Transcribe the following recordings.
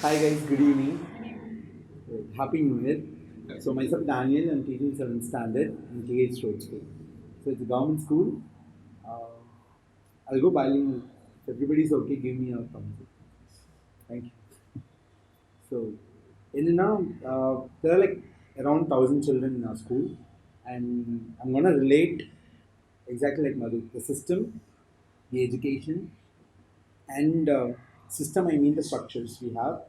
Hi guys, good evening. Happy New Year. So myself Daniel, I'm teaching 7th standard in KH Road School. So it's a government school. Uh, I'll go bilingual. If everybody's okay, give me a thumbs up. Thank you. So in now, there are like around 1,000 children in our school, and I'm gonna relate exactly like Madhu, the system, the education, and system. I mean the structures we have,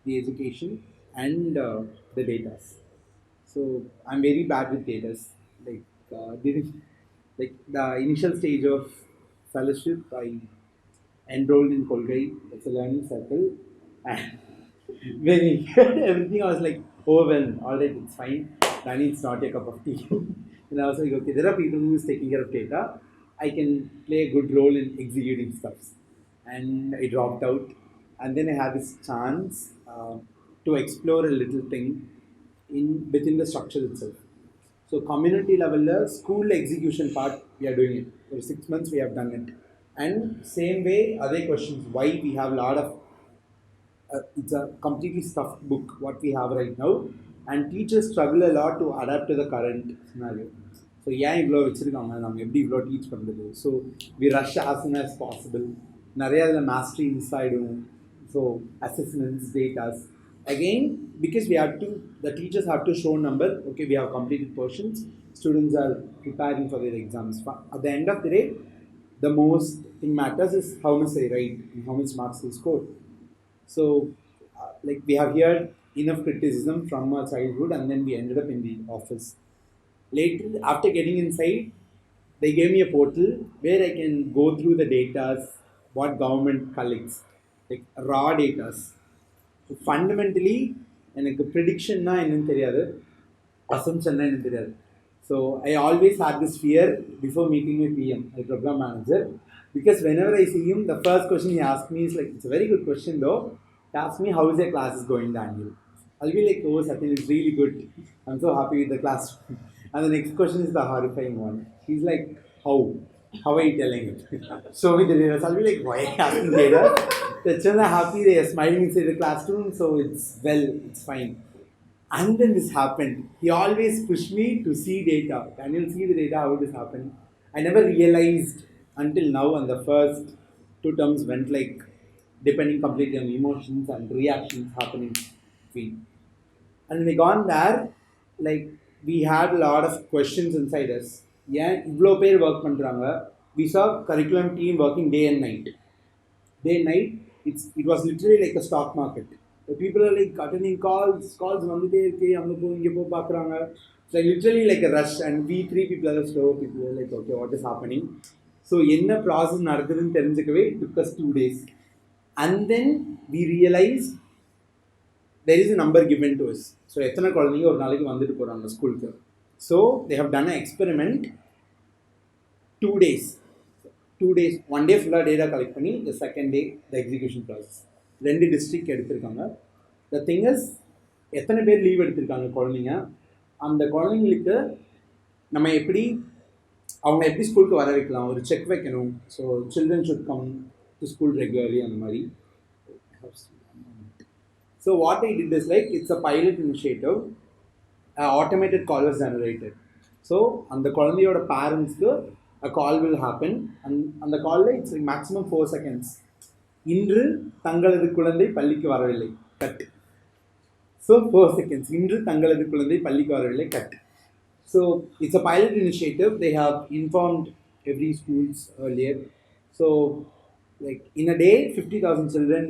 the education, and the data. So I'm very bad with data. Like during like the initial stage of fellowship, I enrolled in Kolgai. It's a learning circle, and when I heard everything, I was like overwhelmed. All right, it's fine. Danny, it's not a cup of tea. And I was like, okay, there are people who is taking care of data. I can play a good role in executing stuff. And I dropped out, and then I had this chance to explore a little thing in within the structure itself. So community level, the school execution part, we are doing it. For 6 months, we have done it. And same way, other questions, why we have a lot of, it's a completely stuffed book, what we have right now. And teachers struggle a lot to adapt to the current scenario. So ஏன் இவ்வளோ வச்சுருக்காங்க நம்ம எப்படி இவ்வளோ teach பண்ணுறது so we rush as soon as possible நிறையா அதில் mastery miss ஆகிடும் so assessments datas again because we have to the teachers have to show number okay we have completed portions students are preparing for their exams at the end of the day the most thing matters is how much they write and how much marks they score so like we have heard enough criticism from our childhood and then we ended up in the office later after getting inside they gave me a portal where I can go through the data what government collects like raw data fundamentally எனக்கு ப்ரிடிக்ஷன்னா என்னன்னு தெரியாது அசம்ஷன்னா என்னன்னு தெரியாது so I always had this fear before meeting with PM I program manager because whenever I see him, the first question he asks me is like, it's a very good question though. He asks me, how is your class is going, Daniel? I'll be like, oh, Satyan, it's really good. I'm so happy with the class. And the next question is the horrifying one. He's like, how? How are you telling it? Show me the data. So I'll be like, why are you asking data? The children are happy, they are smiling inside the classroom, so it's well, it's fine. And then this happened. He always pushed me to see data. Daniel, see the data, how this happened. I never realized until now, and the first two terms went like depending completely on emotions and reactions happening. And when we gone there, like we had a lot of questions inside us. Yeah, இவ்வளோ பேர் work பண்ணுறாங்க we saw curriculum team working day and night. Day and night, it was literally like a stock market. The people are like attending calls வந்துட்டே இருக்கு அங்கே போ இங்கே போ பார்க்குறாங்க. It's like literally like a rush and we three people are slow people are like okay what is happening. So என்ன process நடக்குதுன்னு தெரிஞ்சுக்கவே it took us 2 days. And then we realized there is a number given to us. So எத்தனை குழந்தைங்க ஒரு நாளைக்கு வந்துட்டு போகிறாங்க ஸ்கூலுக்கு. So they have done an experiment 2 days. 2 days, 1 day ஃபுல்லாக டேட்டா கலெக்ட் பண்ணி the second day the execution process. 2 district எடுத்திருக்காங்க. The thing is எத்தனை பேர் லீவ் எடுத்திருக்காங்க குழந்தைங்க அந்த குழந்தைங்களுக்கு நம்ம எப்படி அவங்க எப்படி ஸ்கூலுக்கு வர வைக்கலாம் ஒரு செக் வைக்கணும் so children should come to school regularly அந்த மாதிரி so what I did is like it's a pilot initiative automated call was generated so அந்த குழந்தையோட பேரண்ட்ஸ்க்கு a call will happen and அந்த காலில் இட்ஸ் மேக்ஸிமம் 4 seconds இன்று தங்களது குழந்தை பள்ளிக்கு வரவில்லை கட் ஸோ 4 seconds இன்று தங்களது குழந்தை பள்ளிக்கு வரவில்லை cut so it's a pilot initiative they have informed every schools earlier so like in a day 50,000 children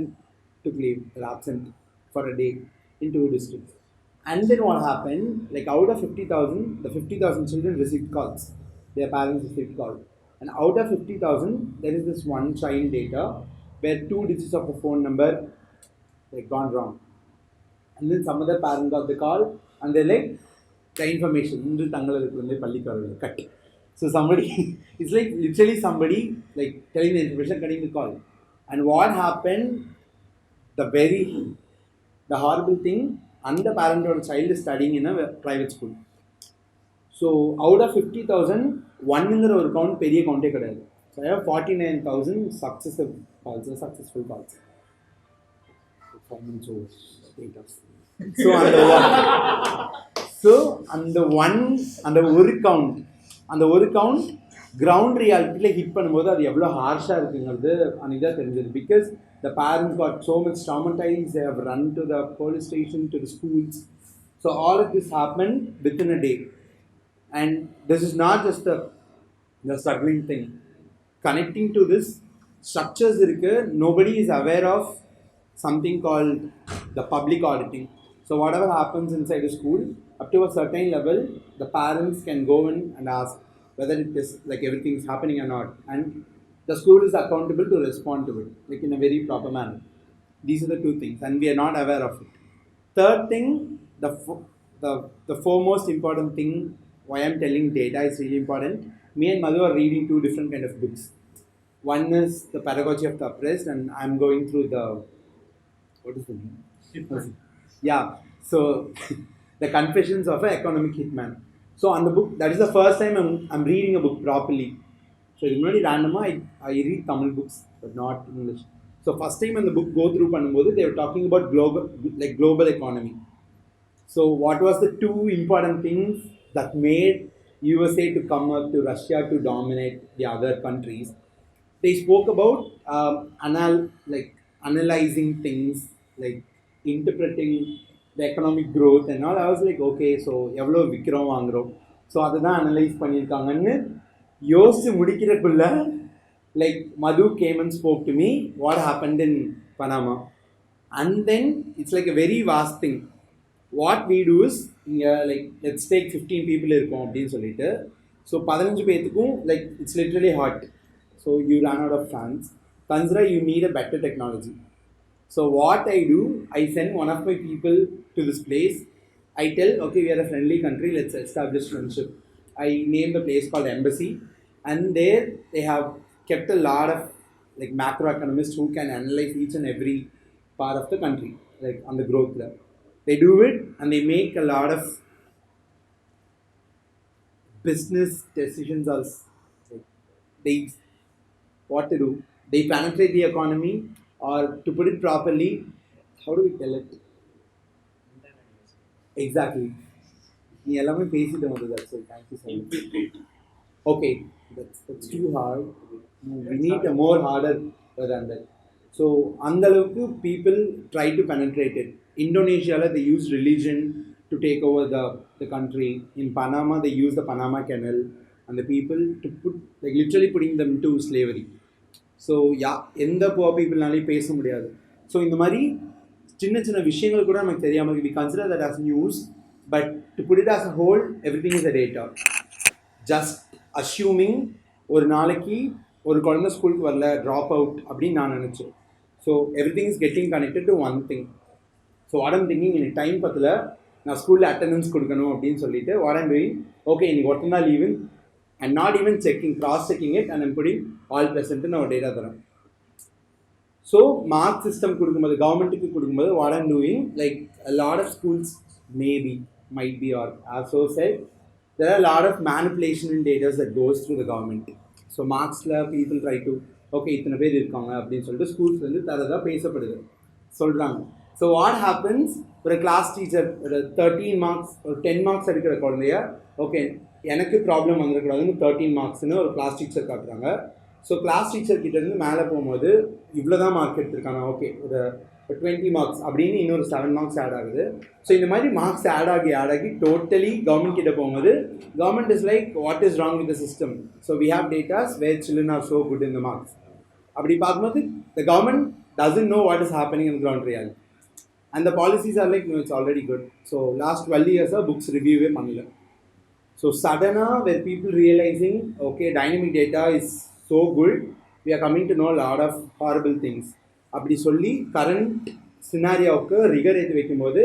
took leave or absent for a day in 2 districts and then what happened like out of 50,000 the 50,000 children received calls their parents received call and out of 50,000 there is this one child data where 2 digits of the phone number like gone wrong and then some other parent got the call and they like the information இன்று தங்களது குழந்தை பள்ளிக்கு வரவில்லை cut so somebody it's like literally somebody like telling the information cutting the call and what happened the horrible thing and the parent or child is studying in a private school. So out of 50,000, ஒன்னுங்கிற ஒரு count பெரிய கவுண்டே கிடையாது. So I have 49,000 successful calls. common source data. So அந்த ஒரு count ground ரியாலிட்டியில் hit பண்ணும்போது அது எவ்வளோ ஹார்ஷாக இருக்குங்கிறது அன்றைக்கி தான் தெரிஞ்சது. Because the parents got so much traumatized, they have run to the police station, to the schools. So all of this happened within a day. And this is not just the struggling thing. Connecting to this structures irukku, nobody is aware of something called the public auditing. So whatever happens inside a school, up to a certain level, the parents can go in and ask whether it is like everything is happening or not, and the school is accountable to respond to it, like in a very proper manner. These are the two things, and we are not aware of it. Third thing, the foremost important thing, why I'm telling data is really important. Me and Madhu are reading two different kind of books. One is the Pedagogy of the Oppressed, and I'm going through the, what is the name? Yeah, so the Confessions of an Economic Hitman. So on the book, that is the first time I'm reading a book properly. So it's not random. I read Tamil books, but not English. So first time when the book go through பண்ணும்போது they were talking about global economy. So what was the two important things that made USA to come up to Russia to dominate the other countries? They spoke about analyzing things, like interpreting the economic growth and all. I was like, okay, so எவ்வளோ விற்கிறோம் வாங்குகிறோம், so அதை தான் analyse பண்ணியிருக்காங்கன்னு யோசிச்சு முடிக்கிறக்குள்ள, like Madhu came and spoke to me what happened in Panama. And then it's like a very vast thing. What we do is, like let's take 15 people இருக்கும் அப்படின்னு சொல்லிட்டு, ஸோ 15 பேத்துக்கும் like it's literally hot. So you run out of funds. Consider you need a better technology. So what I do, I send one of my people to this place. I tell, okay, we are a friendly country, let's establish friendship. I name the place called Embassy, and there they have kept a lot of like macroeconomists who can analyze each and every part of the country, like on the growth level. They do it and they make a lot of business decisions also. They, what to do? They penetrate the economy, or to put it properly, how do we tell it? Exactly. நீ எல்லாமே பேசிட்டு வந்தது. So thank you so much. Okay, that's too hard. We need a more harder than that. So அந்த அளவுக்கு people try to penetrate it. Indonesia, they use religion to take over the country. In Panama, they use the Panama Canal and the people to put, like literally putting them to slavery. So எந்த poor பீப்புள்னாலையும் பேச முடியாது. So இந்த மாதிரி சின்ன சின்ன விஷயங்கள் கூட நமக்கு தெரியாமல், we consider that as news, but to put it as a whole, everything is a data. Just assuming ஒரு நாளைக்கு ஒரு குழந்தை ஸ்கூலுக்கு வரல, ட்ராப் அவுட் அப்படின்னு நான் நினச்சேன். So everything is getting connected to one thing. So what I'm thinking, எனக்கு டைம் பத்தில் நான் ஸ்கூலில் அட்டண்டன்ஸ் கொடுக்கணும் அப்படின்னு சொல்லிட்டு வாட் ஐம் டூயிங், ஓகே இன்னைக்கு ஒருத்தன் தான் leave, and not even checking, cross-checking it, and I'm putting all present in our data தரம். So mark system கொடுக்கும்போது, கவர்மெண்ட்டுக்கு கொடுக்கும்போது what I'm doing, like a lot of schools might be or as so said, there are a lot of manipulation in data that goes through the government. So marksல people try to, okay இத்தனை பேர் இருக்காங்க அப்படின்னு சொல்லிட்டு schools வந்து தரதா பேசப்படுது சொல்கிறாங்க. So what happens, ஒரு கிளாஸ் டீச்சர் ஒரு 13 மார்க்ஸ் ஒரு 10 மார்க்ஸ் எடுக்கிற குழந்தைய, ஓகே எனக்கு ப்ராப்ளம் வந்துடக்கூடாதுன்னு 13 மார்க்ஸ்னு ஒரு கிளாஸ் டீச்சர் காட்டுறாங்க. ஸோ கிளாஸ் டீச்சர் கிட்டேருந்து மேலே போகும்போது இவ்வளோ தான் மார்க் எடுத்திருக்காங்க, ஓகே ஒரு 20 மார்க்ஸ் அப்படின்னு இன்னொரு 7 மார்க்ஸ் ஆட் ஆகுது. ஸோ இந்த மாதிரி மார்க்ஸ் ஆட் ஆகி டோட்டலி கவர்மெண்ட் கிட்ட போகும்போது, government is like what is wrong with the system. So we have datas where children are so good in the marks. அப்படி பார்க்கும்போது the government doesn't know what is happening in the ground reality. And the policies are like, no, it's already good. So last 12 years, books review manila. So suddenly, where people realizing, okay, dynamic data is so good, we are coming to know a lot of horrible things. அப்படி சொல்லி current scenario-க்கு rigor ஏற்றி வைக்கும்போது,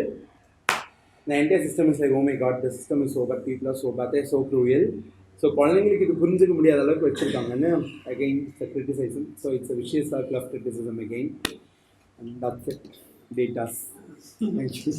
the entire system is like, oh my god, the system is so bad, people are so bad, they are so cruel. So குழந்தைங்களுக்கு இது புரிஞ்சுக்க முடியாத அளவுக்கு வச்சுருக்காங்கன்னு again it's a criticism. So it's a vicious circle of criticism again. And that's it. Data. Thank you.